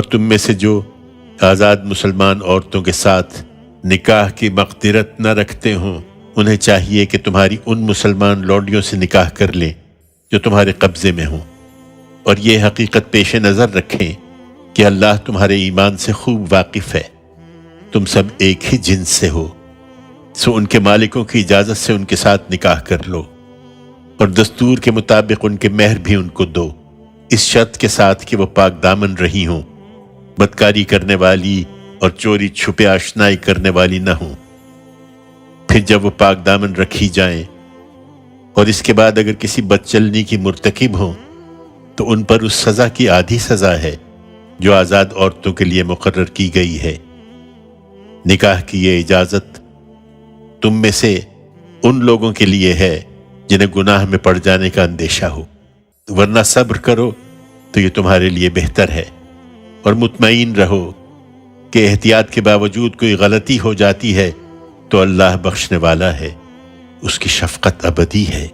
اور تم میں سے جو آزاد مسلمان عورتوں کے ساتھ نکاح کی مقدرت نہ رکھتے ہوں، انہیں چاہیے کہ تمہاری ان مسلمان لونڈیوں سے نکاح کر لیں جو تمہارے قبضے میں ہوں، اور یہ حقیقت پیش نظر رکھیں کہ اللہ تمہارے ایمان سے خوب واقف ہے۔ تم سب ایک ہی جنس سے ہو، سو ان کے مالکوں کی اجازت سے ان کے ساتھ نکاح کر لو، اور دستور کے مطابق ان کے مہر بھی ان کو دو، اس شرط کے ساتھ کہ وہ پاک دامن رہی ہوں، بدکاری کرنے والی اور چوری چھپے آشنائی کرنے والی نہ ہوں۔ پھر جب وہ پاک دامن رکھی جائیں اور اس کے بعد اگر کسی بدچلنی کی مرتکب ہوں تو ان پر اس سزا کی آدھی سزا ہے جو آزاد عورتوں کے لیے مقرر کی گئی ہے۔ نکاح کی یہ اجازت تم میں سے ان لوگوں کے لیے ہے جنہیں گناہ میں پڑ جانے کا اندیشہ ہو، ورنہ صبر کرو تو یہ تمہارے لیے بہتر ہے، اور مطمئن رہو کہ احتیاط کے باوجود کوئی غلطی ہو جاتی ہے تو اللہ بخشنے والا ہے، اس کی شفقت ابدی ہے۔